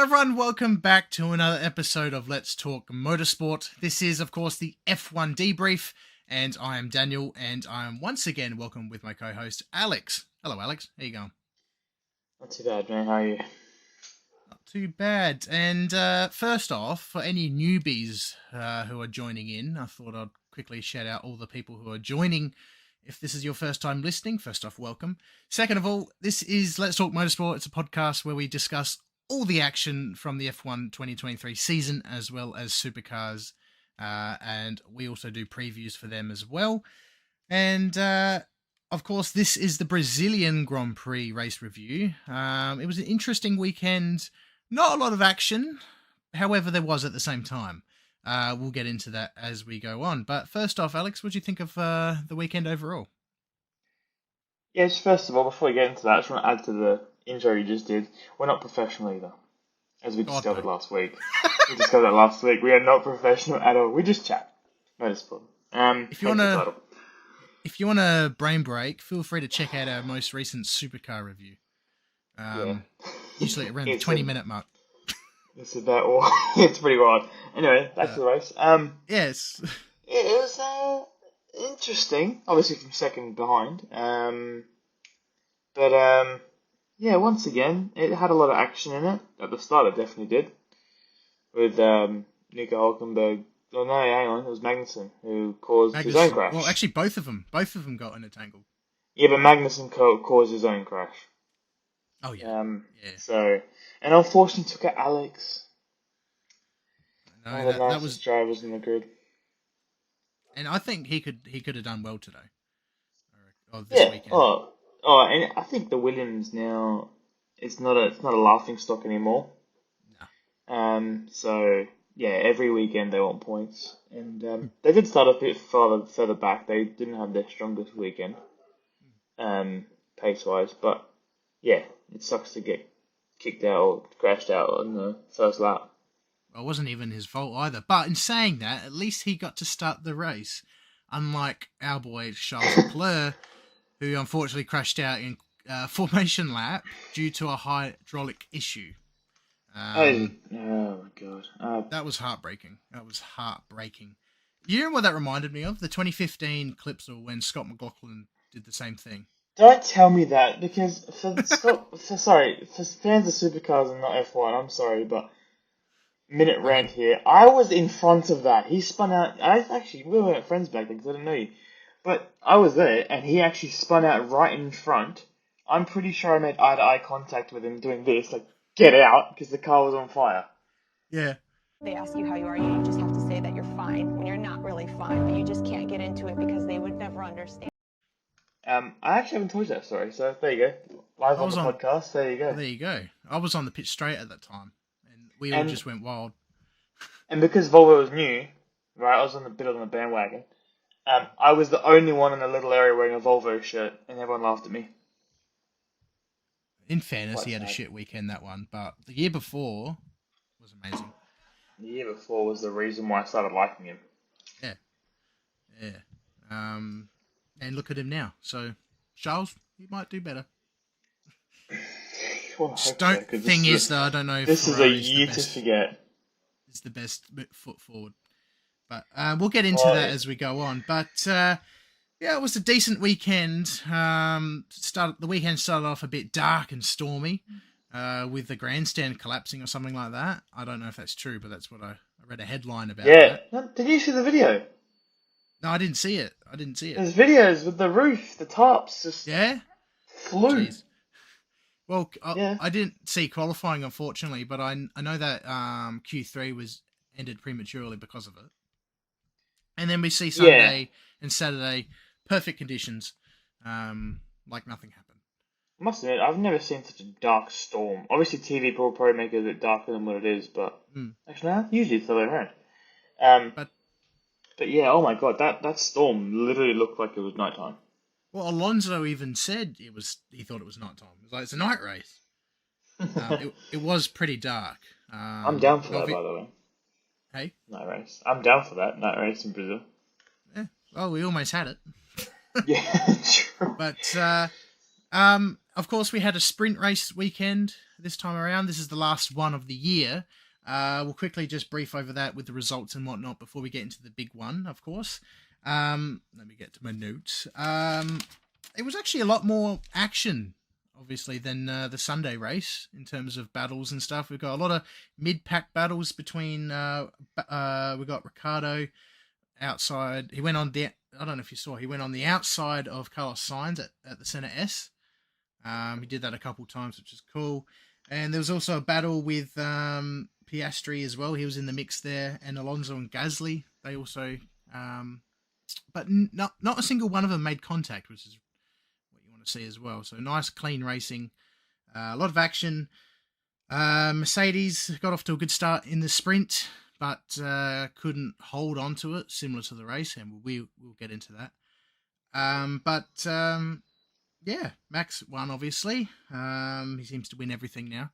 everyone, welcome back to another episode of Let's Talk Motorsport. This is, of course, the F1 Debrief, and I am Daniel, and I am once again welcome with my co-host, Alex. Hello, Alex. How you going? Not too bad, man. How are you? Not too bad. And first off, for any newbies who are joining in, I thought I'd quickly shout out all the people who are joining. If this is your first time listening, first off, welcome. Second of all, this is Let's Talk Motorsport. It's a podcast where we discuss all the action from the F1 2023 season, as well as supercars, and we also do previews for them as well. And, of course, this is the Brazilian Grand Prix race review. It was an interesting weekend. Not a lot of action, however, there was at the same time. We'll get into that as we go on. But first off, Alex, what do you think of the weekend overall? Yes, first of all, before we get into that, I just want to add to the intro you just did. We're not professional either, as we discovered last week. We discovered that last week. We are not professional at all. We just chat. Motorsport. If you want a brain break, feel free to check out our most recent supercar review. Usually around the 20-minute mark. It's about it's pretty wild. Anyway, back to the race. Yes. It was interesting. Obviously from second behind. But yeah, once again, it had a lot of action in it. At the start, it definitely did. With Nico Hülkenberg. Oh no, hang on, it was Magnussen who caused his own crash. Well, actually, both of them got in a tangle. Yeah, but Magnussen caused his own crash. Oh yeah. So, and unfortunately took out Alex. No, that was drivers in the grid. And I think he could have done well today. This weekend. And I think the Williams now it's not a laughing stock anymore. No. So yeah, every weekend they want points, and they did start a bit further back. They didn't have their strongest weekend, pace wise, but yeah, it sucks to get kicked out or crashed out on the first lap. Well, it wasn't even his fault either. But in saying that, at least he got to start the race, unlike our boy Charles Leclerc, who unfortunately crashed out in formation lap due to a hydraulic issue. Oh my god. That was heartbreaking. You know what that reminded me of? The 2015 clips of when Scott McLaughlin did the same thing. Don't tell me that, because for fans of supercars and not F1, I'm sorry, but minute rant here. I was in front of that. He spun out. We weren't friends back then because I didn't know you, but I was there, and he actually spun out right in front. I'm pretty sure I made eye-to-eye contact with him doing this, like, get out, because the car was on fire. Yeah. They ask you how you are, you just have to say that you're fine when you're not really fine, but you just can't get into it because they would never understand. I actually haven't told you that story, so there you go. Live on the podcast, there you go. There you go. I was on the pitch straight at that time, and we all just went wild. And because Volvo was new, right, I was on the bandwagon. I was the only one in the little area wearing a Volvo shirt, and everyone laughed at me. In fairness, he had a shit weekend, that one, but the year before was amazing. The year before was the reason why I started liking him. Yeah. And look at him now. So, Charles, you might do better. Well, thing is, though, I don't know if this is a year to forget. It's the best foot forward. But we'll get into that as we go on. But yeah, it was a decent weekend. The weekend started off a bit dark and stormy, with the grandstand collapsing or something like that. I don't know if that's true, but that's what I read a headline about. Yeah. Did you see the video? No, I didn't see it. There's videos with the roof, the tops, just flew. Jeez. Well, I didn't see qualifying, unfortunately, but I know that Q3 was ended prematurely because of it. And then we see Sunday and Saturday, perfect conditions, like nothing happened. I must admit, I've never seen such a dark storm. Obviously, TV probably make it a bit darker than what it is, but actually, no, usually it's the other way around. But yeah, oh my god, that storm literally looked like it was nighttime. Well, Alonso even said he thought it was nighttime. It was like, it's a night race. It was pretty dark. I'm down for that, by the way. Hey? Night race. I'm down for that, night race in Brazil. Yeah, well, we almost had it. Yeah, true. But Of course, we had a sprint race weekend this time around. This is the last one of the year. We'll quickly just brief over that with the results and whatnot before we get into the big one, of course. Let me get to my notes. It was actually a lot more action, obviously, than the Sunday race in terms of battles and stuff. We've got a lot of mid-pack battles between. We got Ricardo outside. He went on the. I don't know if you saw. He went on the outside of Carlos Sainz at the center S. He did that a couple times, which is cool. And there was also a battle with Piastri as well. He was in the mix there, and Alonso and Gasly. They also, but not a single one of them made contact, which is what you want to see as well. So nice, clean racing, a lot of action. Mercedes got off to a good start in the sprint, but couldn't hold on to it, similar to the race, and we'll get into that. Yeah, Max won, obviously. He seems to win everything now.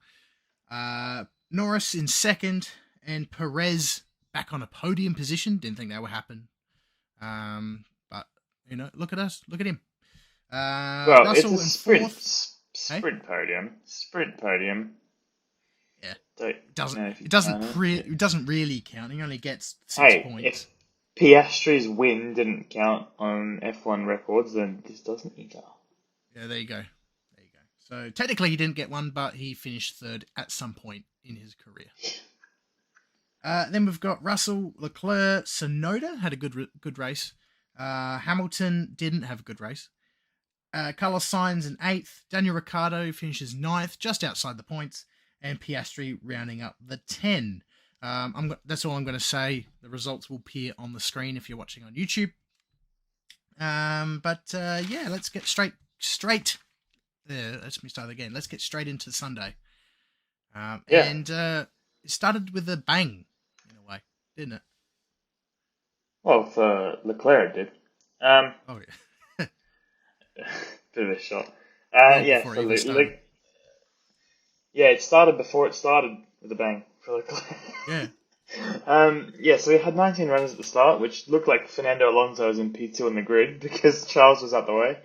Norris in second, and Perez back on a podium position. Didn't think that would happen. But, look at us. Look at him. Well, Russell it's a sprint podium. Sprint podium. Yeah. It doesn't really count. He only gets 6 points. If Piastri's win didn't count on F1 records, then this doesn't either. Yeah, there you go. So technically he didn't get one, but he finished third at some point in his career. Then we've got Russell, Leclerc, Tsunoda had a good race. Hamilton didn't have a good race. Carlos Sainz in 8th. Daniel Ricciardo finishes 9th, just outside the points. And Piastri rounding up the 10. That's all I'm going to say. The results will appear on the screen if you're watching on YouTube. Let's get straight. Let me start again. Let's get straight into Sunday. And it started with a bang, in a way, didn't it? Well, for Leclerc, it did. Oh, yeah. Bit of a shot. It started before it started with a bang for Leclerc. Yeah. So we had 19 runners at the start, which looked like Fernando Alonso was in P2 on the grid because Charles was out the way.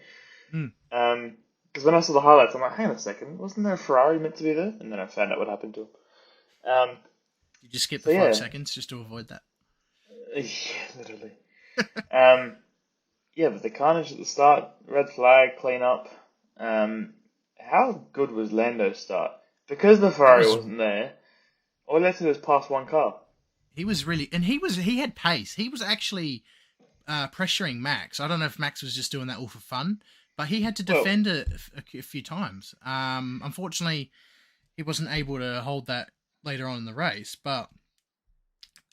Because when I saw the highlights, I'm like, hang on a second, wasn't there a Ferrari meant to be there? And then I found out what happened to him. You just skip the 5 seconds just to avoid that. Yeah, literally. But the carnage at the start, red flag, clean up. How good was Lando's start? Because the Ferrari wasn't there, all he had to do was pass one car. He was really, and he had pace. He was actually pressuring Max. I don't know if Max was just doing that all for fun, but he had to defend a few times. Unfortunately, he wasn't able to hold that later on in the race, but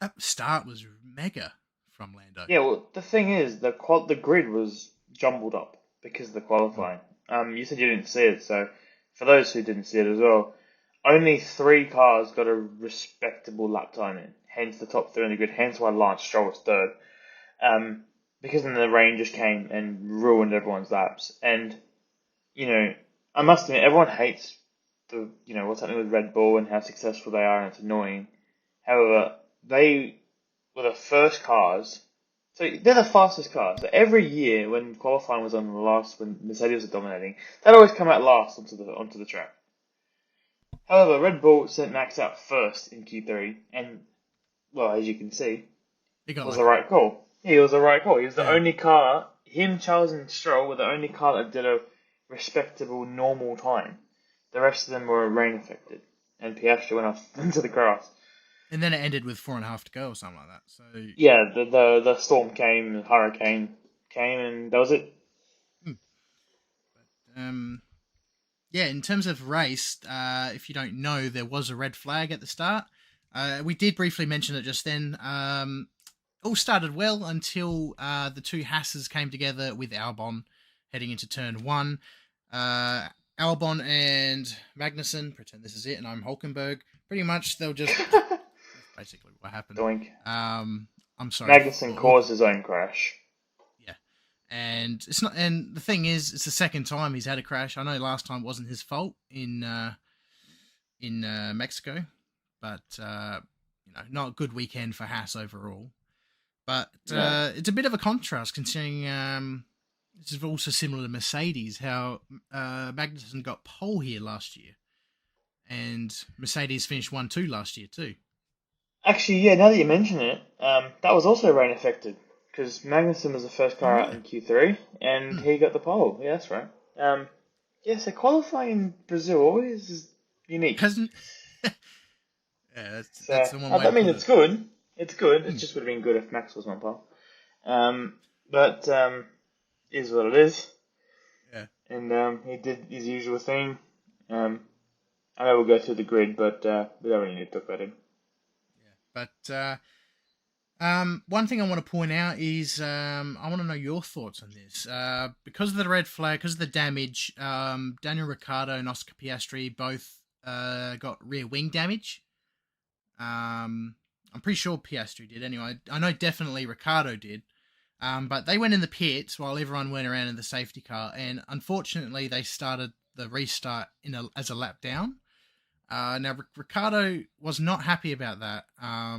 that start was mega from Lando. Yeah, well, the thing is, the grid was jumbled up because of the qualifying. You said you didn't see it, so for those who didn't see it as well, only 3 cars got a respectable lap time in, hence the top 3 on the grid, hence why Lance Stroll was third. Because then the rain just came and ruined everyone's laps. And, I must admit, everyone hates what's happening with Red Bull and how successful they are, and it's annoying. However, they were the first cars. So they're the fastest cars. So every year when qualifying was on the last, when Mercedes was dominating, they'd always come out last onto the track. However, Red Bull sent Max out first in Q3, and, well, as you can see, it was the right call. He was the right call. He was the only car, him, Charles, and Stroll were the only car that did a respectable, normal time. The rest of them were rain affected, and Piastri went off into the grass. And then it ended with 4.5 to go or something like that. So yeah, the storm came, the hurricane came, and that was it. In terms of race, if you don't know, there was a red flag at the start. We did briefly mention it just then. All started well until the 2 Hasses came together with Albon heading into turn 1. Albon and Magnussen, pretend this is it, and I'm Hulkenberg. Pretty much, they'll just... basically what happened. Doink. I'm sorry. Magnussen caused his own crash. Yeah. And it's not. And the thing is, it's the second time he's had a crash. I know last time wasn't his fault in Mexico, but not a good weekend for Haas overall. But it's a bit of a contrast considering this is also similar to Mercedes, how Magnussen got pole here last year, and Mercedes finished 1-2 last year too. Actually, yeah, now that you mention it, that was also rain affected because Magnussen was the first car out in Q3 and he got the pole. Yeah, that's right. Yeah, so qualifying in Brazil always is unique. Hasn't? Yeah, that's the one way I to mean, put it's it. good. It's good. It just would have been good if Max was on pole. But is what it is. Yeah. And he did his usual thing. I know we'll go through the grid, but we don't really need to talk about him. Yeah. But one thing I want to point out is I want to know your thoughts on this. Because of the red flag, because of the damage, Daniel Ricciardo and Oscar Piastri both got rear wing damage. I'm pretty sure Piastri did anyway. I know definitely Ricciardo did. But they went in the pits while everyone went around in the safety car, and unfortunately they started the restart as a lap down. Now Ricciardo was not happy about that. I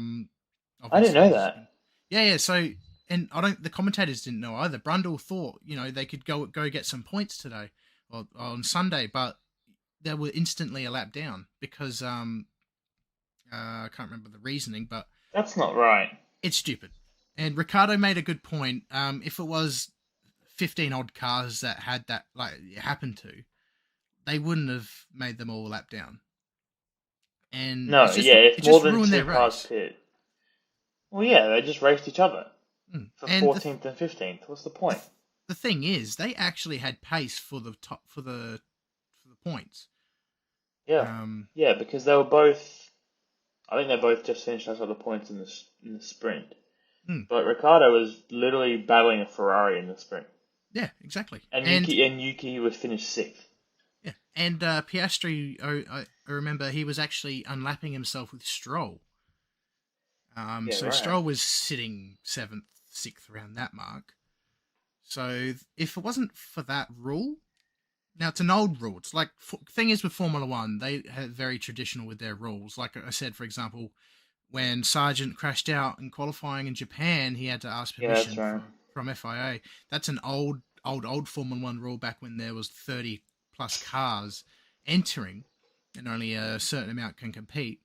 didn't know that. Yeah. So, and the commentators didn't know either. Brundle thought, they could go get some points today or on Sunday, but they were instantly a lap down because I can't remember the reasoning, but that's not right. It's stupid. And Ricardo made a good point. If it was 15 odd cars that had that it happened to, they wouldn't have made them all a lap down. And no, if more than two cars pit. Well, yeah, they just raced each other for 14th and 15th. What's the point? The thing is, they actually had pace for the top for the points. Yeah, because they were both. I think they both just finished outside the points in the sprint. But Ricciardo was literally battling a Ferrari in the sprint. Yeah, exactly. And Yuki was finished 6th. Yeah, and Piastri, I remember he was actually unlapping himself with Stroll. Stroll was sitting 7th, 6th around that mark. So if it wasn't for that rule, now it's an old rule. It's like thing is with Formula One, they are very traditional with their rules. Like I said, for example, when Sargent crashed out in qualifying in Japan, he had to ask permission from FIA. That's an old Formula One rule back when there was 30 plus cars entering and only a certain amount can compete.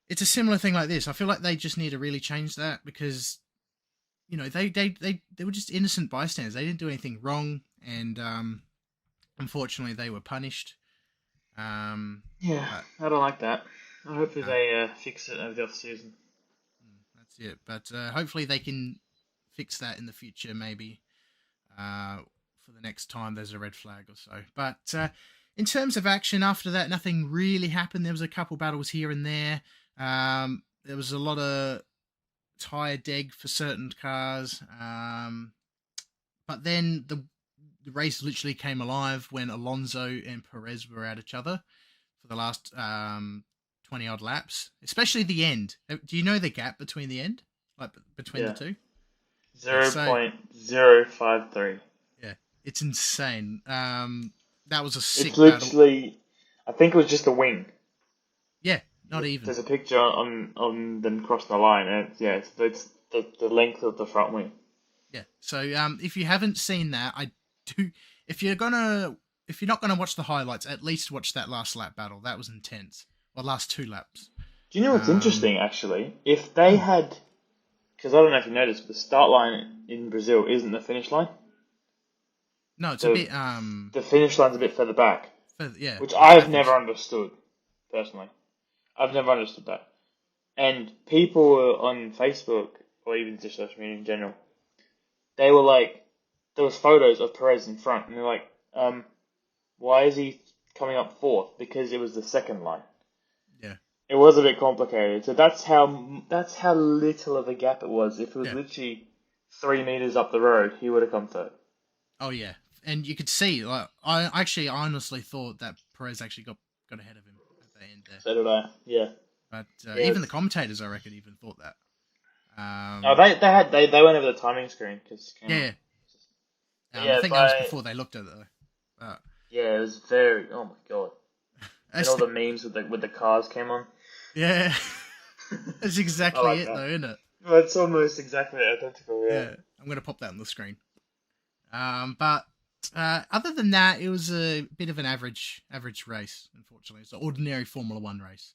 It's a similar thing like this. I feel like they just need to really change that because, they were just innocent bystanders. They didn't do anything wrong, and unfortunately, they were punished. I don't like that. I hope they fix it over the off season. That's it. But hopefully they can fix that in the future, maybe for the next time there's a red flag or so. But in terms of action, after that, nothing really happened. There was a couple battles here and there. There was a lot of tyre deg for certain cars. But then the race literally came alive when Alonso and Perez were at each other for the last 20 odd laps, especially the end. Do you know the gap between the end? Between the two? 0.053. Yeah, it's insane. That was a sick It's literally, battle. I think it was just a wing. Yeah, not even. There's a picture on them crossing the line, and it's the length of the front wing. Yeah, so if you haven't seen that, if you're not gonna watch the highlights, at least watch that last lap battle. That was intense. Or last 2 laps. Do you know what's interesting, actually? If they had... Because I don't know if you noticed, but the start line in Brazil isn't the finish line. No, it's a bit... The finish line's a bit further back. Yeah. Which I've never understood, personally. I've never understood that. And people on Facebook, or even just social media in general, they were like... There was photos of Perez in front, and they're like, why is he coming up 4th? Because it was the second line. Yeah. It was a bit complicated. So that's how little of a gap it was. If it was literally 3 meters up the road, he would have come 3rd. Oh yeah, and you could see. I honestly thought that Perez actually got ahead of him at the end there. So did I. Yeah. But even the commentators, I reckon, even thought that. They went over the timing screen because. I think that was before they looked at it. Yeah, it was very. Oh my god. And all the memes with the cars came on. Yeah. That's exactly it, though, isn't it? Well, it's almost exactly identical, yeah. I'm going to pop that on the screen. But other than that, it was a bit of an average race, unfortunately. It's an ordinary Formula One race.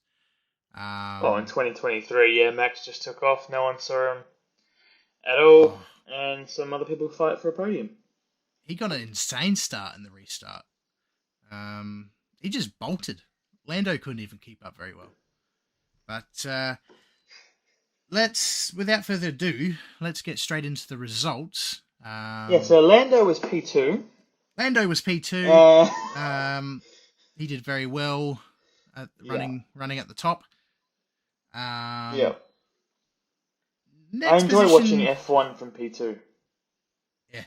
Well, in 2023, yeah, Max just took off. No one saw him at all, and some other people fight for a podium. He got an insane start in the restart. He just bolted. Lando couldn't even keep up very well. But without further ado, let's get straight into the results. So Lando was P2. Lando was P2. He did very well at running at the top. I enjoy position, watching F1 from P2. Yeah.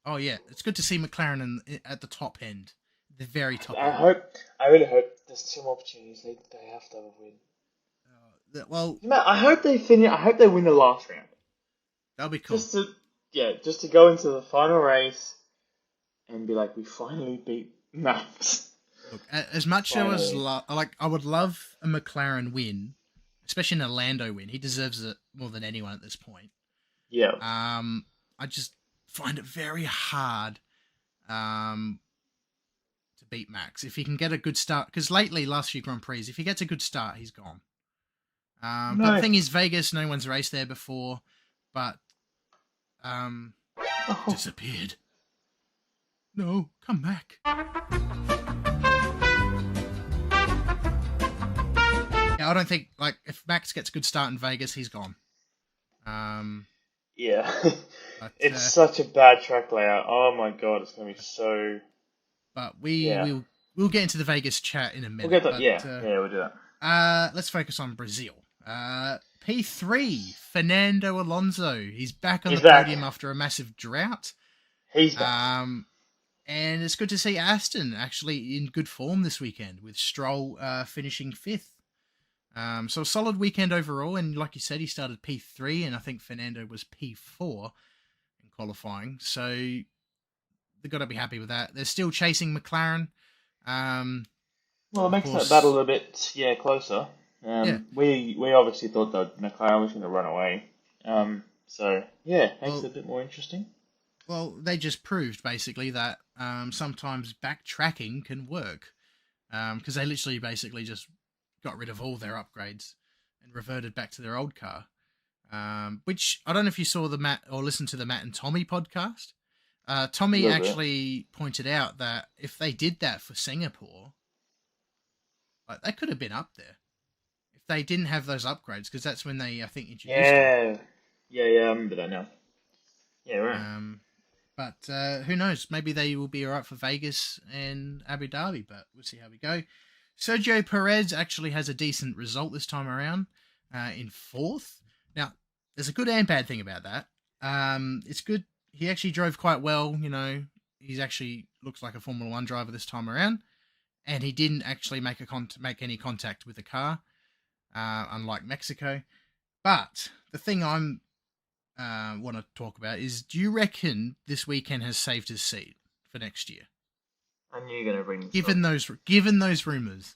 Oh yeah, it's good to see McLaren at the top end, the very top. I really hope there's 2 more opportunities. They have to have a win. Well, I hope they finish. I hope they win the last round. That'll be cool. Just to go into the final race and be like, we finally beat Max. Look, as much as I would love a McLaren win, especially an Orlando win. He deserves it more than anyone at this point. Yeah. I just find it very hard to beat Max. If he can get a good start, because lately, last few Grand Prix, if he gets a good start, he's gone. But the thing is, Vegas, no one's raced there before, but disappeared. No, come back. I don't think, if Max gets a good start in Vegas, he's gone. Yeah. But, it's such a bad track layout. Oh my god, it's going to be so... But we'll get into the Vegas chat in a minute. We'll get that, we'll do that. Let's focus on Brazil. P3, Fernando Alonso. He's back on the podium after a massive drought. He's back. And it's good to see Aston actually in good form this weekend, with Stroll finishing 5th. So a solid weekend overall, and like you said, he started P3, and I think Fernando was P4 in qualifying. So they've got to be happy with that. They're still chasing McLaren. Well, it makes that battle a bit closer. We obviously thought that McLaren was going to run away. So yeah, makes it a bit more interesting. Well, they just proved basically that sometimes backtracking can work, because they literally basically just got rid of all their upgrades and reverted back to their old car. Which I don't know if you saw the Matt or listened to the Matt and Tommy podcast. Tommy actually pointed out that if they did that for Singapore, they could have been up there if they didn't have those upgrades, because that's when they, I think, introduced them. Yeah, I remember that now. Yeah, right. But who knows? Maybe they will be all right for Vegas and Abu Dhabi, but we'll see how we go. Sergio Perez actually has a decent result this time around, in 4th. Now, there's a good and bad thing about that. It's good. He actually drove quite well. He's actually looks like a Formula 1 driver this time around, and he didn't actually make any contact with the car, unlike Mexico. But the thing I'm want to talk about is, do you reckon this weekend has saved his seat for next year? I knew you were going to bring this up. Given those rumours.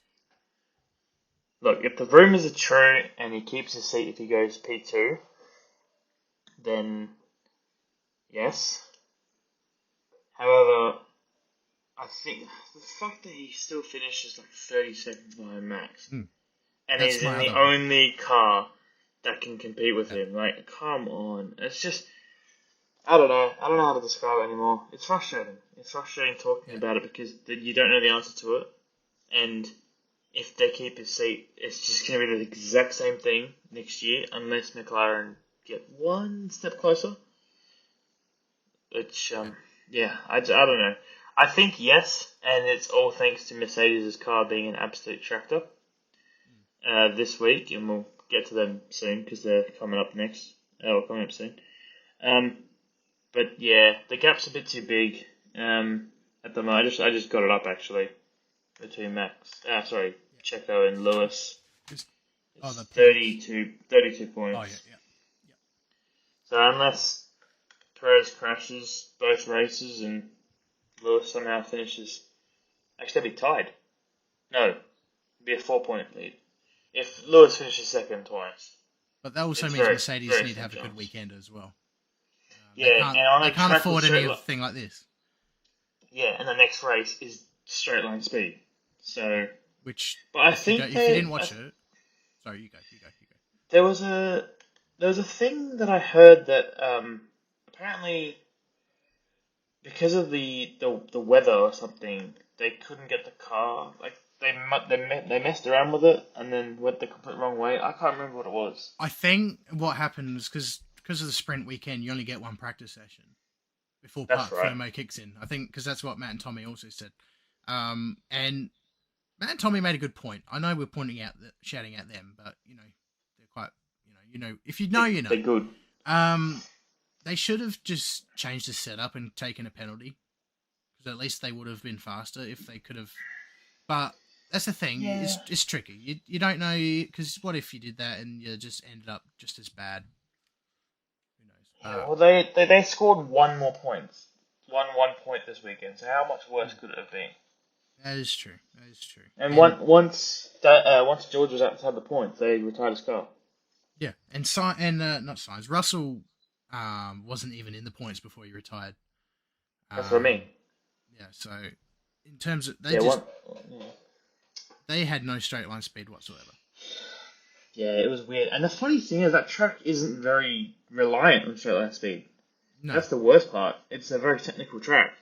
Look, if the rumours are true and he keeps his seat if he goes P2, then yes. However, I think the fact that he still finishes 30 seconds behind Max, and he's in the only car that can compete with him, come on. It's just, I don't know how to describe it anymore. It's frustrating. It's frustrating talking about it, because you don't know the answer to it. And if they keep his seat, it's just going to be the exact same thing next year, unless McLaren get one step closer. Which, I don't know. I think yes, and it's all thanks to Mercedes' car being an absolute tractor this week, and we'll get to them soon because they're coming up soon. But yeah, the gap's a bit too big at the moment. I just got it up actually between Checo and Lewis. It's 32 points. Oh yeah. So unless Perez crashes both races and Lewis somehow finishes, actually they'd be tied. No, it'd be a 4-point lead if Lewis finishes second twice. But that also means Mercedes need to have a good weekend as well. Yeah, and on they a can't track afford with straight anything like this. Yeah, and the next race is straight line speed. So, Which, but I if think you didn't watch it, sorry, you go. there was a thing that I heard that apparently because of the weather or something, they couldn't get the car. Like they messed around with it and then went the complete wrong way. I can't remember what it was. I think what happened was because of the sprint weekend, you only get one practice session before That's Park Fermo kicks in. I think because that's what Matt and Tommy also said. And Matt and Tommy made a good point. I know we're shouting at them, but they're quite, if you know, They're good. They should have just changed the setup and taken a penalty, because at least they would have been faster if they could have. But that's the thing. Yeah. It's tricky. You don't know, because what if you did that and you just ended up just as bad? Who knows? Yeah, well, they scored one more points, one point this weekend. So how much worse could it have been? That is true. And once George was outside the points, they retired his car. Yeah, and not Sainz. Russell wasn't even in the points before he retired. That's what I mean. Yeah, so in terms of they had no straight line speed whatsoever. Yeah, it was weird. And the funny thing is that track isn't very reliant on straight line speed. No. That's the worst part. It's a very technical track.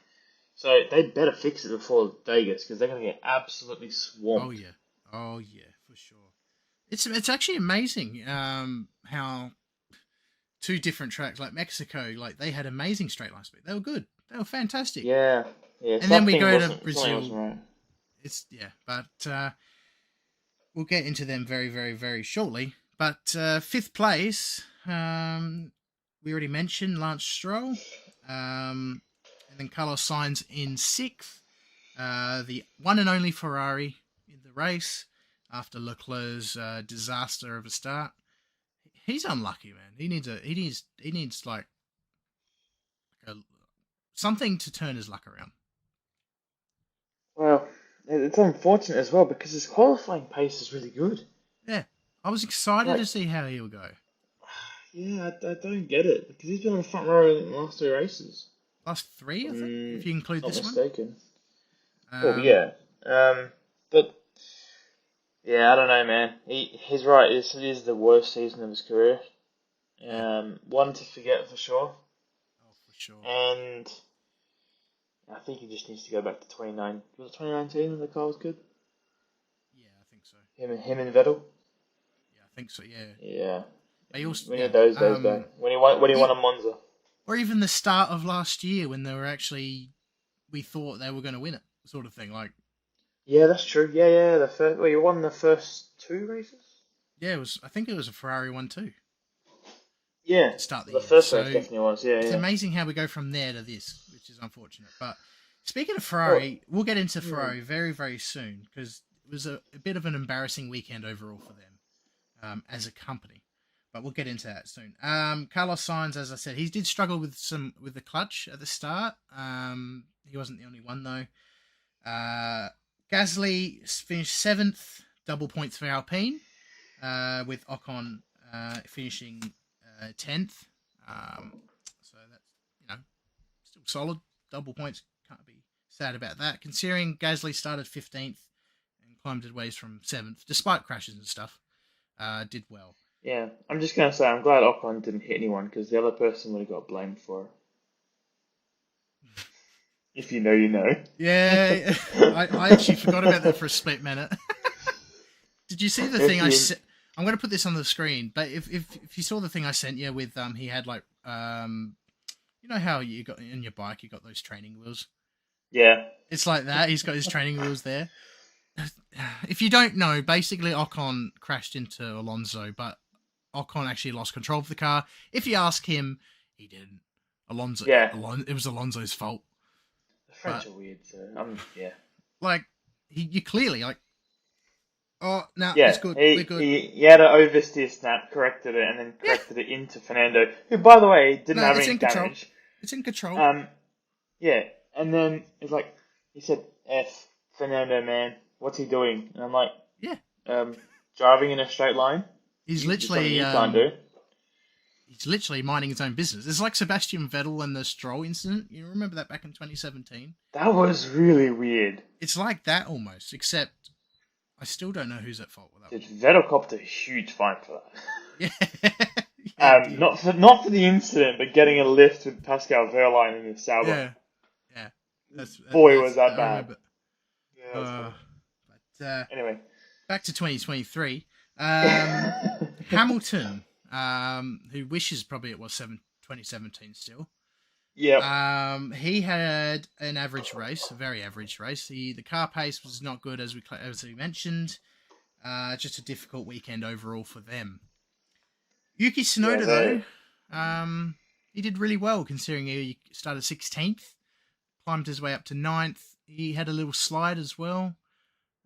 So they better fix it before Vegas, because they're going to get absolutely swamped. Oh yeah, for sure. It's actually amazing how two different tracks like Mexico, like they had amazing straight line speed. They were good. They were fantastic. Yeah. And then we go to Brazil. Right. But we'll get into them very, very, very shortly. But fifth place, we already mentioned Lance Stroll, and then Carlos Sainz in sixth, the one and only Ferrari in the race after Leclerc's disaster of a start. He's unlucky, man. He needs like something to turn his luck around. Well, it's unfortunate as well because his qualifying pace is really good. Yeah, I was excited to see how he'll go. Yeah, I don't get it because he's been on the front row in the last two races. Last three, I think, if you include this one. Not mistaken. Yeah. But yeah, I don't know, man. He's right. This is the worst season of his career. One to forget for sure. Oh, for sure. And I think he just needs to go back to 2019. Was it 2019 when the car was good? Yeah, I think so. Him and Vettel. Yeah, I think so. Yeah. Yeah. They also, we need those days back. When he won a Monza. Or even the start of last year when they were actually, we thought they were going to win it, sort of thing. Like. Yeah, that's true. Yeah. You won the first two races. Yeah, I think it was a Ferrari one too. Yeah, to start the year. First race definitely was. Yeah, it's amazing how we go from there to this, which is unfortunate. But speaking of Ferrari, we'll get into Ferrari very, very soon because it was a bit of an embarrassing weekend overall for them as a company. But we'll get into that soon. Carlos Sainz, as I said, he did struggle with the clutch at the start. He wasn't the only one though. Gasly finished 7th, double points for Alpine, with Ocon finishing 10th. So that's still solid. Double points, can't be sad about that. Considering Gasly started 15th and climbed his ways from 7th, despite crashes and stuff, did well. Yeah, I'm just going to say I'm glad Ocon didn't hit anyone because the other person would have got blamed for it. If you know, you know. Yeah, I actually forgot about that for a split minute. Did you see the thing I sent? I'm going to put this on the screen, but if you saw the thing I sent you with he had like you know how you got in your bike you got those training wheels. Yeah. It's like that. He's got his training wheels there. If you don't know, basically Ocon crashed into Alonso, but Ocon actually lost control of the car. If you ask him, he didn't. It was Alonso's fault. The French are weird, so yeah. Like you clearly like. Oh, no, it's good. We're good. He had an oversteer snap, corrected it, and then corrected it into Fernando, who, by the way, didn't have any damage. It's in control. Yeah, and then it's like he said, "F Fernando, man, what's he doing?" And I'm like, "Yeah, driving in a straight line." He's literally you can't do. he's literally minding his own business. It's like Sebastian Vettel and the Stroll incident. You remember that back in 2017? That was really weird. It's like that almost, except I still don't know who's at fault with that. Dude, Vettel copped a huge fine for Yeah. Yeah, not for the incident, but getting a lift with Pascal Wehrlein in his Sauber. Yeah. Was that bad. Yeah, anyway, back to 2023. Hamilton, who wishes probably it was 2017 still. Yeah. He had an average race, a very average race. The car pace was not good, as we mentioned. Just a difficult weekend overall for them. Yuki Tsunoda, though, he did really well considering he started 16th, climbed his way up to 9th. He had a little slide as well.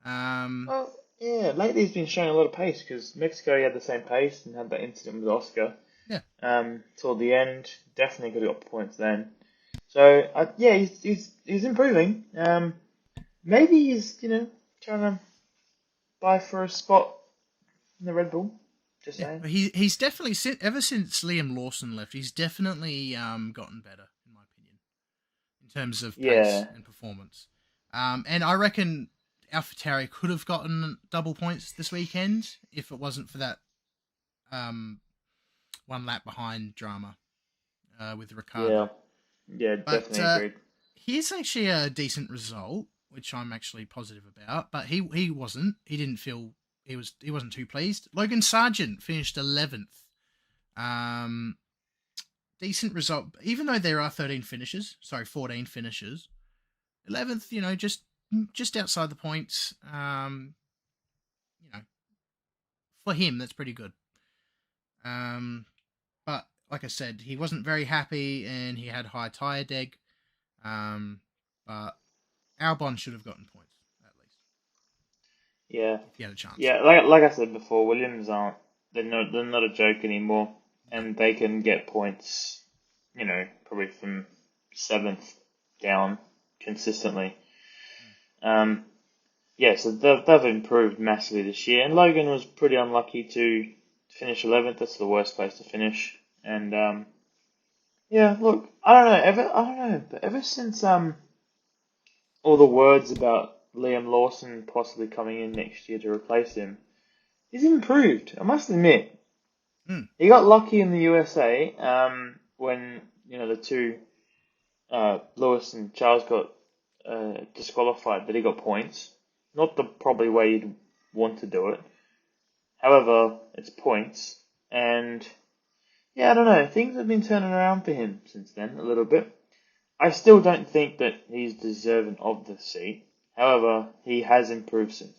Well, yeah, lately he's been showing a lot of pace because Mexico he had the same pace and had that incident with Oscar. Yeah. Till the end, definitely could have got points then. So he's improving. Maybe he's trying to buy for a spot in the Red Bull. Just saying. He's definitely ever since Liam Lawson left, he's definitely gotten better in my opinion in terms of pace and performance. And I reckon AlphaTauri could have gotten double points this weekend if it wasn't for that one lap behind drama with Ricciardo. Yeah, definitely agreed. Here's actually a decent result, which I'm actually positive about, but he wasn't. He didn't feel he wasn't too pleased. Logan Sargent finished 11th. Decent result, even though there are 14 finishes. 11th, just outside the points. For him, that's pretty good. But like I said, he wasn't very happy and he had high tyre deg. But Albon should have gotten points at least. Yeah, if he had a chance. Yeah, like I said before, Williams aren't. They're not a joke anymore, and they can get points. Probably from 7th down consistently. So they've improved massively this year. And Logan was pretty unlucky to finish 11th. That's the worst place to finish. And look, I don't know, but ever since all the words about Liam Lawson possibly coming in next year to replace him, he's improved. I must admit, he got lucky in the USA when the two Lewis and Charles got disqualified, that he got points. Not the probably way you'd want to do it. However, it's points, and I don't know. Things have been turning around for him since then a little bit. I still don't think that he's deserving of the seat. However, he has improved since.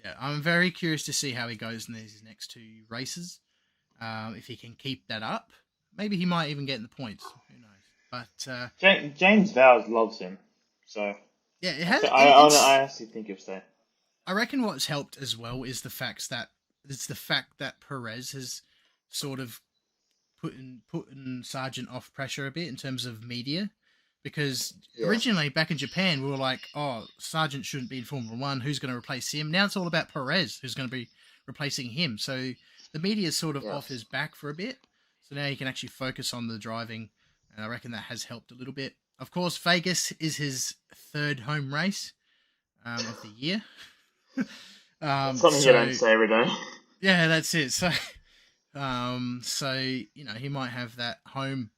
Yeah, I'm very curious to see how he goes in these next 2 races. If he can keep that up, maybe he might even get in the points. Who knows? But James Vowles loves him, so yeah, I honestly think he'll stay. I reckon what's helped as well is the fact that Perez has sort of putting Sargent off pressure a bit in terms of media, because originally back in Japan we were like, oh, Sargent shouldn't be in Formula 1. Who's going to replace him? Now it's all about Perez, who's going to be replacing him. So the media is sort of off his back for a bit. So now he can actually focus on the driving, and I reckon that has helped a little bit. Of course, Vegas is his 3rd home race of the year. Something you don't say every day. Yeah, that's it. So, he might have that home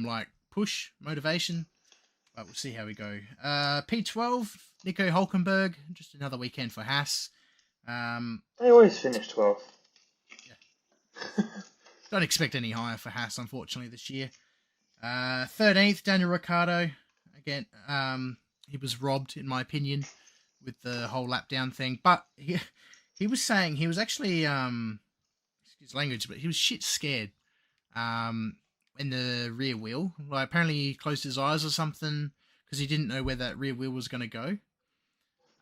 like push motivation, but we'll see how we go. P12, Nico Hulkenberg, just another weekend for Haas. They always finish 12th. Yeah. Don't expect any higher for Haas, unfortunately, this year. 13th, Daniel Ricciardo. Again, he was robbed, in my opinion, with the whole lap down thing. But he was saying he was actually, excuse language, but he was shit scared in the rear wheel. Like, apparently he closed his eyes or something because he didn't know where that rear wheel was going to go.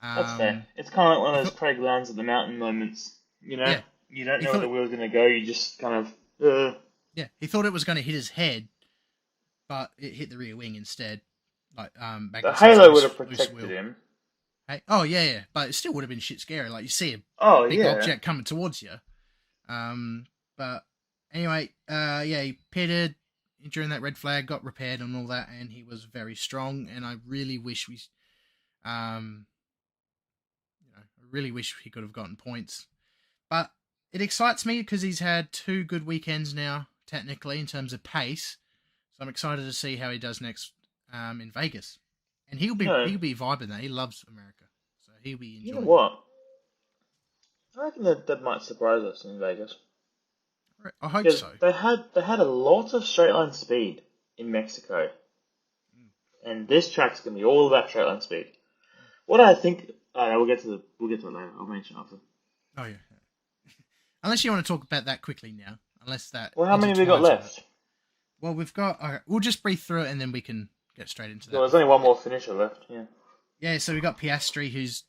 That's fair. It's kind of like one of those Craig Lowndes at the mountain moments. Yeah. You don't know where the wheel's going to go. You just kind of... Yeah, he thought it was going to hit his head, but it hit the rear wing instead. Like back the halo would have protected him. Hey? Oh yeah, but it still would have been shit scary. Like you see a big object coming towards you. But Anyway, he pitted during that red flag, got repaired and all that, and he was very strong. And I really wish he could have gotten points. But it excites me because he's had 2 good weekends now, technically in terms of pace. So I'm excited to see how he does next in Vegas. And he'll be vibing that. He loves America, so he'll be enjoying. You know what? I reckon that might surprise us in Vegas. I hope so. They had a lot of straight line speed in Mexico, and this track's gonna be all about straight line speed. What I think, we'll get to it later. I'll mention after. Oh yeah. Unless you want to talk about that quickly now. Well, how many have we got left? Well, we've got. We'll just breathe through it and then we can get straight into that. Well, there's only one more finisher left. Yeah. Yeah. So we got Piastri, who's.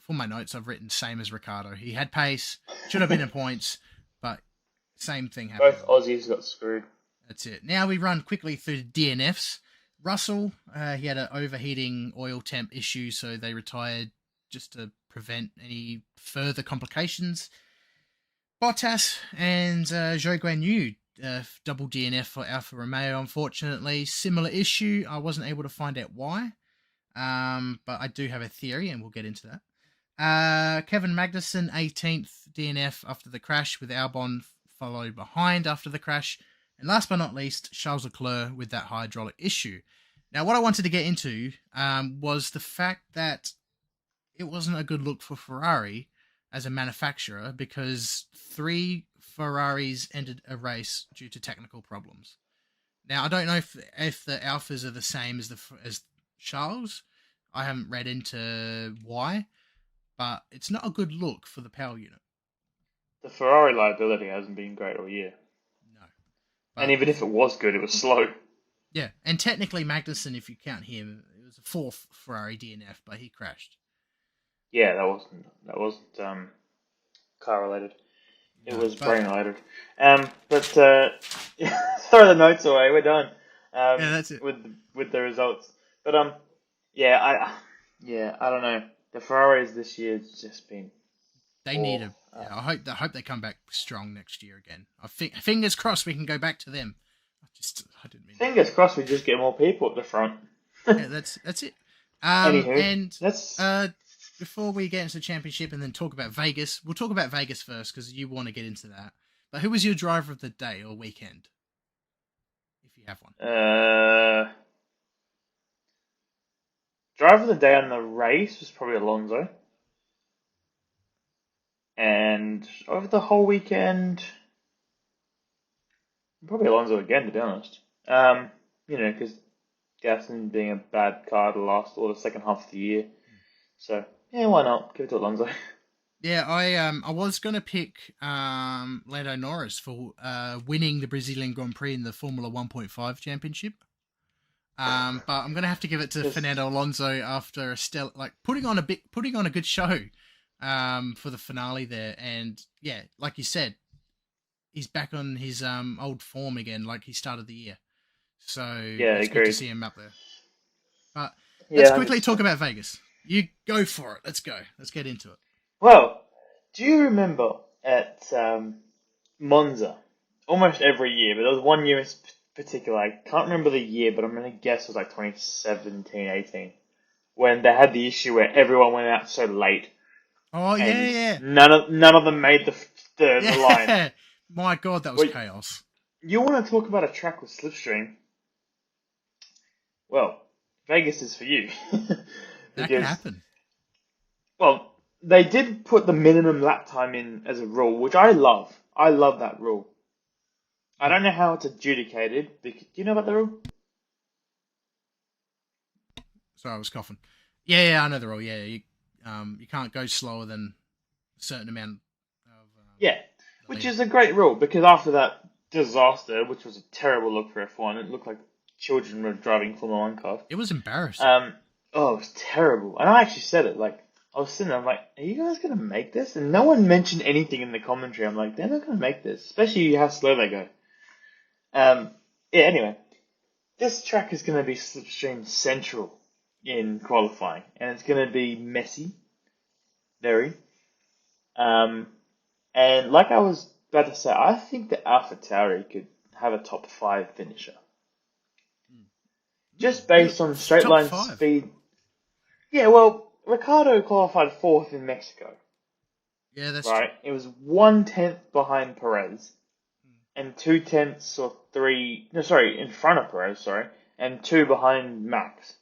For my notes, I've written same as Ricardo. He had pace, should have been in points, but same thing happened. Both Aussies got screwed. That's it. Now we run quickly through the DNFs. Russell, he had an overheating oil temp issue, so they retired just to prevent any further complications. Bottas and Zhou Guanyu, double DNF for Alfa Romeo, unfortunately. Similar issue. I wasn't able to find out why, but I do have a theory, and we'll get into that. Kevin Magnussen, 18th DNF after the crash, with Albon followed behind after the crash. And last but not least, Charles Leclerc with that hydraulic issue. Now, what I wanted to get into was the fact that it wasn't a good look for Ferrari as a manufacturer, because 3 Ferraris ended a race due to technical problems. Now, I don't know if the Alphas are the same as Charles. I haven't read into why, but it's not a good look for the power unit. The Ferrari liability hasn't been great all year. No. And even if it was good, it was slow. Yeah, and technically Magnussen, if you count him, it was a 4th Ferrari DNF, but he crashed. Yeah, that wasn't car related. It was brain related. But throw the notes away. We're done. Yeah, that's it. With the results. But I don't know. The Ferraris this year has just been. They need a. Yeah, I hope they come back strong next year again. Fingers crossed we can go back to them. I didn't mean. Fingers crossed we just get more people at the front. Yeah, that's it. Anywho, and before we get into the championship and then talk about Vegas, we'll talk about Vegas first because you want to get into that. But who was your driver of the day or weekend, if you have one? Driver of the day on the race was probably Alonso. And over the whole weekend, probably Alonso again, to be honest. Because Gaston being a bad car the second half of the year. So, yeah, why not? Give it to Alonso. Yeah, I was going to pick Lando Norris for winning the Brazilian Grand Prix in the Formula 1.5 championship. But I'm going to have to give it to Fernando Alonso after putting on a good show for the finale there. And yeah, like you said, he's back on his old form again, like he started the year. So yeah, it's good to see him up there. But let's quickly talk about Vegas. You go for it. Let's go. Let's get into it. Well, do you remember at Monza, almost every year, but there was one year in particular, I can't remember the year, but I'm going to guess it was like 2017, 18, when they had the issue where everyone went out so late. Oh, yeah. None of them made the line. My God, that was chaos. You want to talk about a track with slipstream? Well, Vegas is for you. That can happen. Well, they did put the minimum lap time in as a rule, which I love. I love that rule. I don't know how it's adjudicated. Do you know about the rule? Sorry, I was coughing. Yeah, I know the rule. Yeah, you can't go slower than a certain amount of. Which is a great rule because after that disaster, which was a terrible look for F1, it looked like children were driving Formula 1 cars. It was embarrassing. It was terrible. And I actually said it. Like, I was sitting there, I'm like, are you guys going to make this? And no one mentioned anything in the commentary. I'm like, they're not going to make this, especially how slow they go. Anyway, this track is going to be slipstream central in qualifying, and it's going to be messy, very. And like I was about to say, I think that AlphaTauri could have a top 5 finisher. Just based on straight Top line 5. speed. Yeah, well, Ricardo qualified 4th in Mexico, Yeah, that's right? true. It was 1/10 behind Perez, and 2/10 or 3, no, sorry, in front of Perez, sorry, and 2 behind Max.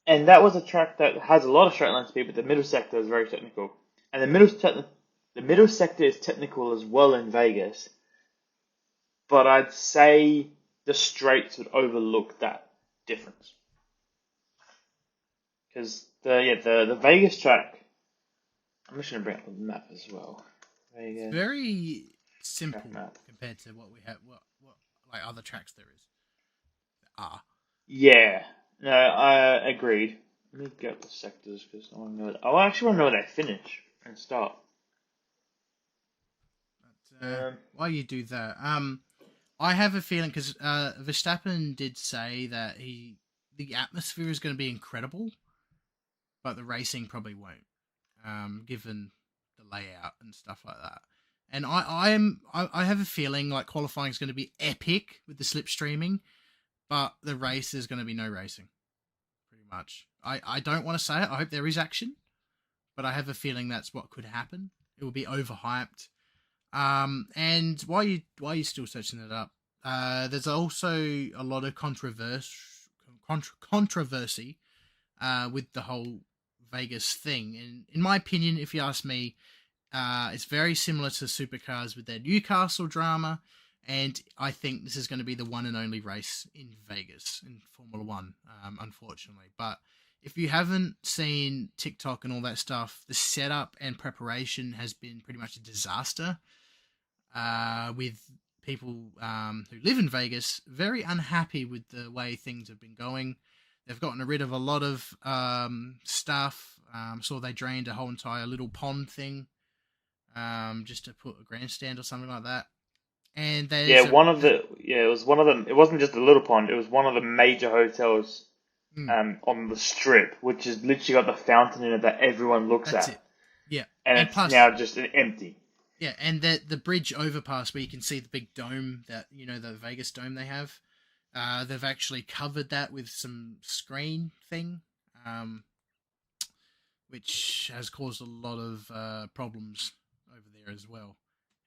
And that was a track that has a lot of straight line speed, but the middle sector is very technical. And the middle sector is technical as well in Vegas, but I'd say the straights would overlook that difference. Because the Vegas track, I'm just gonna bring up the map as well. Vegas Very simple track map. compared to what we have, what like other tracks there is. Ah, Yeah, no, I agreed. Let me get the sectors because I want to know. I actually want to know where they finish and start. but while you do that, I have a feeling because Verstappen did say that the atmosphere is going to be incredible, but the racing probably won't, given the layout and stuff like that. And I have a feeling like qualifying is going to be epic with the slipstreaming, but the race is going to be no racing, pretty much. I don't want to say it. I hope there is action, but I have a feeling that's what could happen. It will be overhyped. And while you still searching it up, there's also a lot of controversy with the whole Vegas thing. And in my opinion, if you ask me, it's very similar to Supercars with their Newcastle drama. And I think this is going to be the one and only race in Vegas in Formula One, unfortunately. But if you haven't seen TikTok and all that stuff, the setup and preparation has been pretty much a disaster. With people who live in Vegas very unhappy with the way things have been going. They've gotten rid of a lot of stuff. Saw they drained a whole entire little pond thing just to put a grandstand or something like that. And Yeah, it was one of them. It wasn't just a little pond. It was one of the major hotels on the strip, which has literally got the fountain in it that everyone looks that's at. it. Yeah, And it's plus, now just empty. yeah, and the bridge overpass where you can see the big dome that the Vegas dome they have. They've actually covered that with some screen thing, which has caused a lot of problems over there as well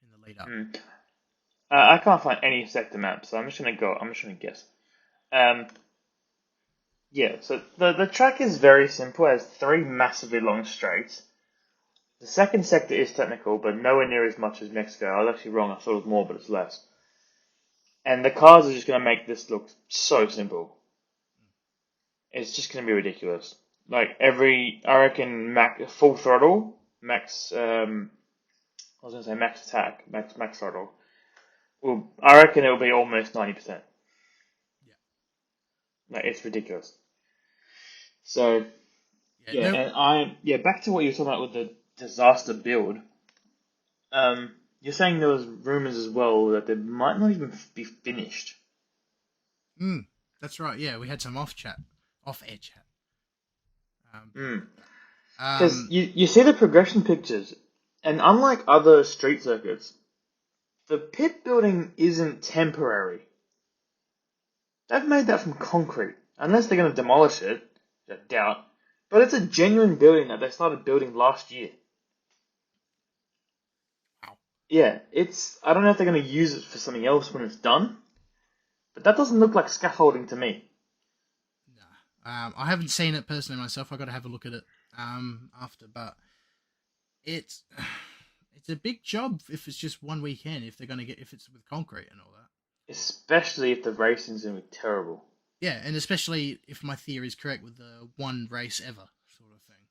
in the lead up. I can't find any sector maps, so I'm just gonna guess. Yeah, so the track is very simple. It has 3 massively long straights. The second sector is technical, but nowhere near as much as Mexico. I was actually wrong. I thought it was more, but it's less. And the cars are just going to make this look so simple. It's just going to be ridiculous. Like I reckon full throttle, max, I was going to say max attack, max throttle. Well, I reckon it'll be almost 90%. Yeah. Like, it's ridiculous. So, Yeah, and back to what you were talking about with the disaster build. You're saying there was rumors as well that they might not even be finished. That's right. Yeah, we had some off air chat. Because you see the progression pictures, and unlike other street circuits, the pit building isn't temporary. They've made that from concrete, unless they're going to demolish it, I doubt. But it's a genuine building that they started building last year. Wow. Yeah, I don't know if they're going to use it for something else when it's done, but that doesn't look like scaffolding to me. I haven't seen it personally myself. I got to have a look at it after, but it's a big job if it's just one weekend. If it's with concrete and all that, especially if the racing's going to be terrible. Yeah, and especially if my theory is correct with the one race ever sort of thing.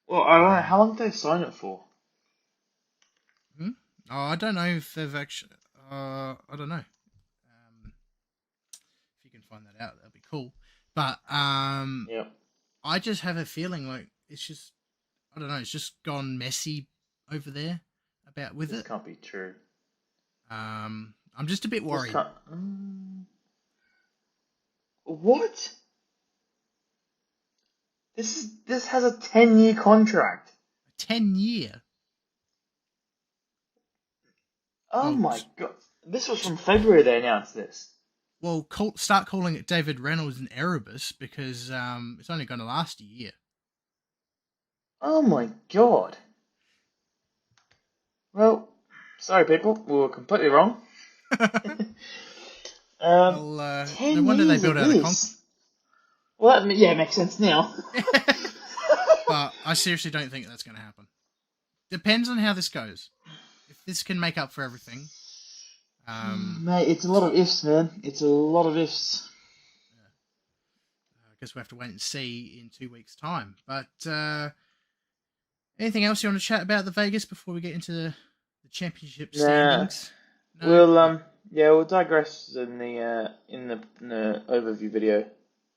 Well, I don't know. How long did they sign it for? Oh, I don't know if they've actually. I don't know. If you can find that out, that'd be cool. But Yep. I just have a feeling like it's just, I don't know, it's just gone messy over there with This it. can't be true. I'm just a bit worried. What? This has a 10-year contract. A 10-year. Oh Well, my god. This was from February they announced this. well, start calling it David Reynolds and Erebus because it's only going to last a year. Oh my god. Well, sorry people, we were completely wrong. Well, no 10 wonder they years built of out a this. Well, that makes sense now. But I seriously don't think that's going to happen. Depends on how this goes. If this can make up for everything, Mate, it's a lot of ifs, man. It's a lot of ifs. I guess we have to wait and see in 2 weeks' time. But anything else you want to chat about the Vegas before we get into the championship standings? No? We'll digress in the overview video,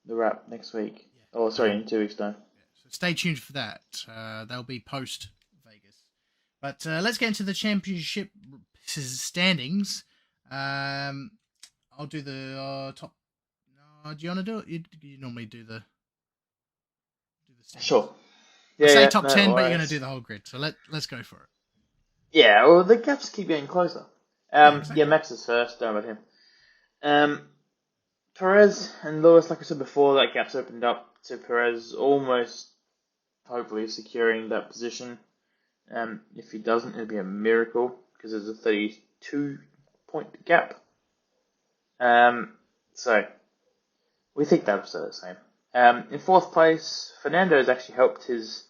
the wrap next week. Yeah. Oh, sorry, in 2 weeks' time. So stay tuned for that. They'll be post Vegas. But let's get into the championship standings. I'll do the top. No, do you want to do it? You normally do the standings. Sure. I say top no 10, worries. but you're going to do the whole grid. So let's go for it. Yeah, well, the gaps keep getting closer. Exactly. Max is first. Don't know about him. Perez and Lewis, like I said before, that gap's opened up to Perez almost, hopefully, securing that position. If he doesn't, it'd be a miracle because there's a 32-point gap. So we think that'll stay the same. In fourth place, Fernando has actually helped his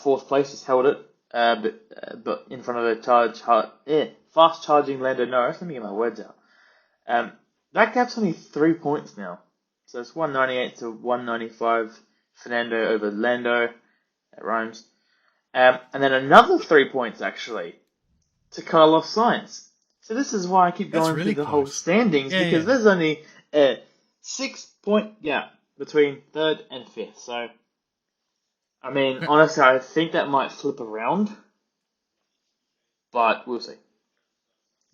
fourth place has held it, but in front of a fast charging Lando Norris. Let me get my words out. That gap's only 3 points now, so it's 198 to 195. Fernando over Lando. That rhymes. And then another 3 points actually to Carlos Sainz. So this is why I keep going really through the close. whole standings, because there's only a 6 point gap between third and fifth. So, I mean, honestly, I think that might flip around, but we'll see.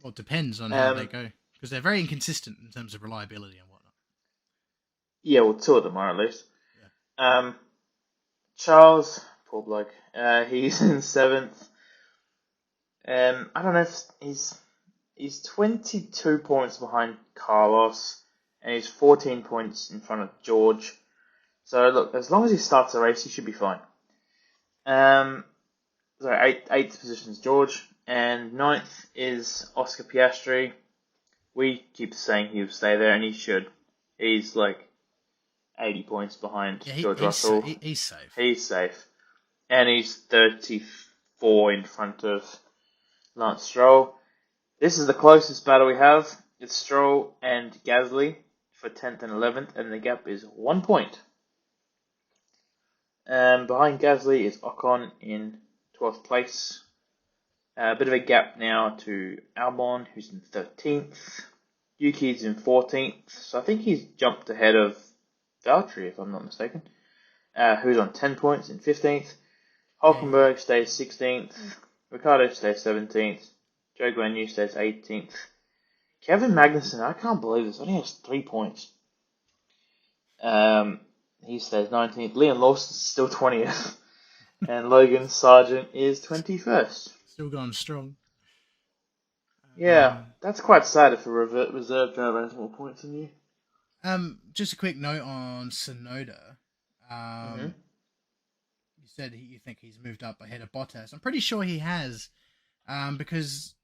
Well, it depends on how they go because they're very inconsistent in terms of reliability and whatnot. Yeah, well, two of them are at least. Yeah. Charles, poor bloke, he's in seventh. I don't know if he's 22 points behind Carlos, and he's 14 points in front of George. So look, as long as he starts the race, he should be fine. Eighth position is George, and ninth is Oscar Piastri. We keep saying he'll stay there, and he should. He's like 80 points behind George Russell. He's safe. He's safe. And he's 34 in front of Lance Stroll. This is the closest battle we have. It's Stroll and Gasly for 10th and 11th, and the gap is 1 point. Behind Gasly is Ocon in 12th place. A bit of a gap now to Albon, who's in 13th. Yuki's in 14th, so I think he's jumped ahead of Valtteri, if I'm not mistaken, who's on 10 points in 15th. Hulkenberg stays 16th. Ricciardo stays 17th. Joe Guan Yu stays 18th. Kevin Magnussen, I can't believe this, only has 3 points. He stays 19th. Liam Lawson's still 20th. And Logan Sargent is 21st. Still going strong. Yeah, that's quite sad if a reserve driver has more points than you. Just a quick note on Tsunoda. You said you think he's moved up ahead of Bottas. I'm pretty sure he has, because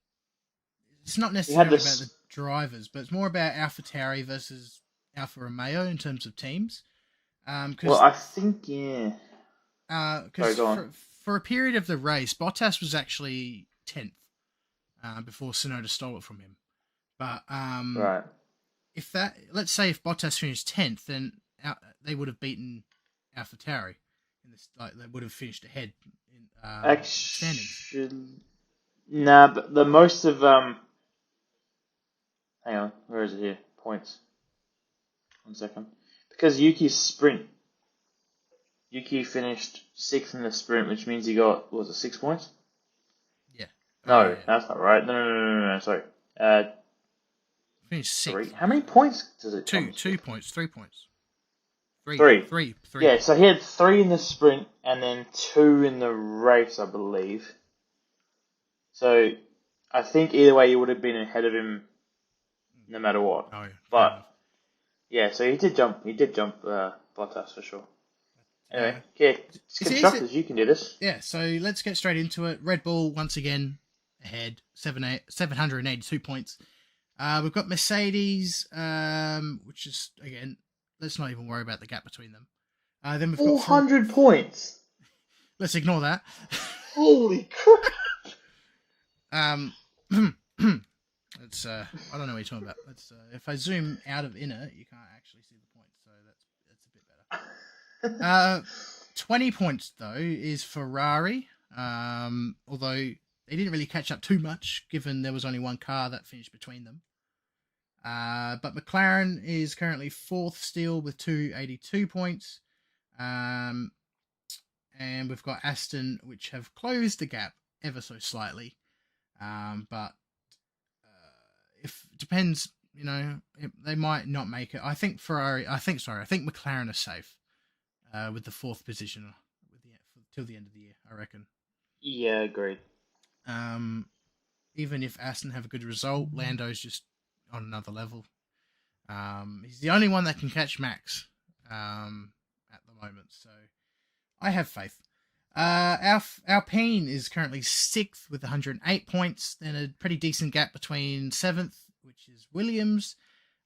it's not necessarily about the drivers, but it's more about AlphaTauri versus Alfa Romeo in terms of teams. I think, yeah. Because for a period of the race, Bottas was actually 10th before Tsunoda stole it from him. But right. Let's say if Bottas finished 10th, then they would have beaten AlphaTauri. They would have finished ahead in standings. Nah, but the most of hang on, where is it here? Points. 1 second. Because Yuki's sprint. Yuki finished 6th in the sprint, which means he got, was it 6 points? Yeah. No, that's not right. No, sorry. Finished 6th. 3. How many points does it? 2 points, 3 points. Three. Yeah, so he had 3 in the sprint and then 2 in the race, I believe. So I think either way you would have been ahead of him no matter what. Oh, yeah. But yeah, so he did jump Bottas for sure. Anyway, constructors, you can do this. Yeah, so let's get straight into it. Red Bull once again ahead, 782 points. We've got Mercedes, which is, again, let's not even worry about the gap between them. Then we've 400 points. Let's ignore that. Holy crap! It's I don't know what you're talking about. Let's if I zoom out of inner, you can't actually see the points, so that's a bit better. 20 points though is Ferrari. Although they didn't really catch up too much, given there was only one car that finished between them. But McLaren is currently 4th still with 282 points. And we've got Aston, which have closed the gap ever so slightly. But if depends, they might not make it. I think McLaren are safe with the 4th position till the end of the year, I reckon. Yeah, agreed. Even if Aston have a good result, Lando's just on another level. He's the only one that can catch Max at the moment, so I have faith. Alpine is currently 6th with 108 points, then a pretty decent gap between 7th, which is Williams,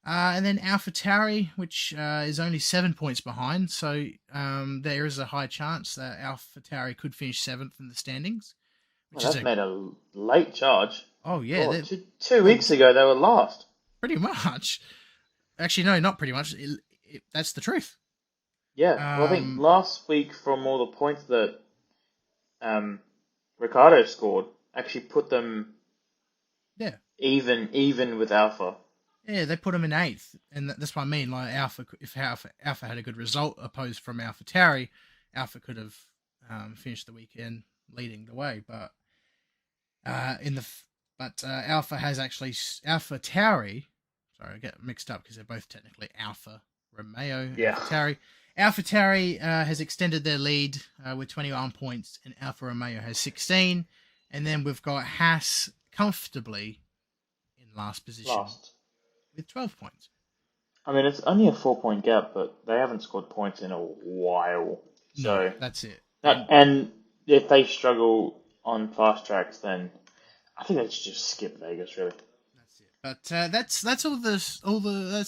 and then AlphaTauri, which is only 7 points behind, so there is a high chance that AlphaTauri could finish 7th in the standings. They've made a late charge. Oh, yeah. 2 weeks ago, they were last. Pretty much. Actually, no, not pretty much. That's the truth. Yeah, well, I think last week, from all the points that Ricciardo scored, actually put them even with Alpha. Yeah, they put him in 8th, and that's what I mean. Like if Alpha had a good result opposed from AlphaTauri, Alpha could have finished the weekend leading the way, but AlphaTauri. Sorry, I get mixed up because they're both technically Alfa Romeo. Yeah. AlphaTauri has extended their lead with 21 points, and Alfa Romeo has 16. And then we've got Haas comfortably in last position with 12 points. I mean, it's only a 4-point gap, but they haven't scored points in a while. So no, that's it. And if they struggle on fast tracks, then I think they should just skip Vegas, really. That's it. But that's that's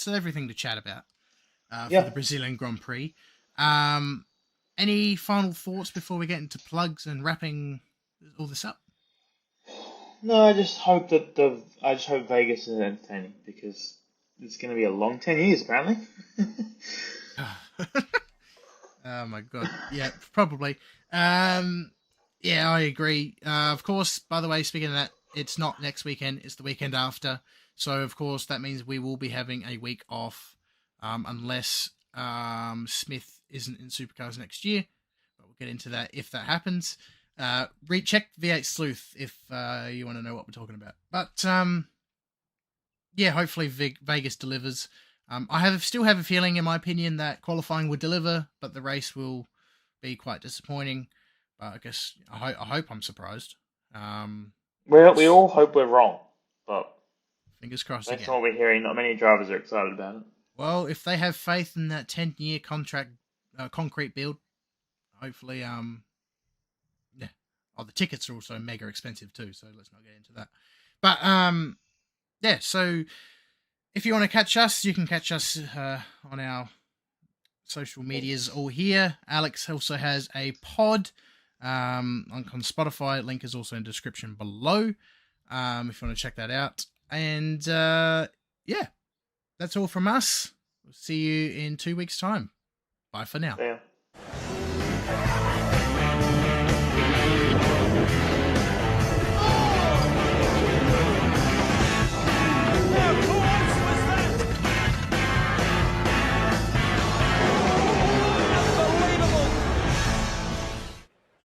everything to chat about for the Brazilian Grand Prix. Any final thoughts before we get into plugs and wrapping all this up? No, I just hope Vegas is entertaining, because it's going to be a long 10 years apparently. Oh my god, yeah, probably. Yeah, I agree. Of course, by the way, speaking of that, it's not next weekend, it's the weekend after. So, of course, that means we will be having a week off, unless Smith isn't in Supercars next year. But we'll get into that if that happens. Recheck V8 Sleuth if you want to know what we're talking about. But, yeah, hopefully Vegas delivers. I still have a feeling, in my opinion, that qualifying would deliver, but the race will be quite disappointing. But I guess I hope I'm surprised. Well, we all hope we're wrong, but fingers crossed. That's again. what we're hearing. Not many drivers are excited about it. Well, if they have faith in that 10-year contract, concrete build, hopefully, yeah. Oh, the tickets are also mega expensive too, so let's not get into that. But yeah. So if you want to catch us, you can catch us on our social medias all here. Alex also has a pod on Spotify. Link is also in the description below if you want to check that out. And yeah, that's all from us. We'll see you in 2 weeks' time. Bye for now. Yeah.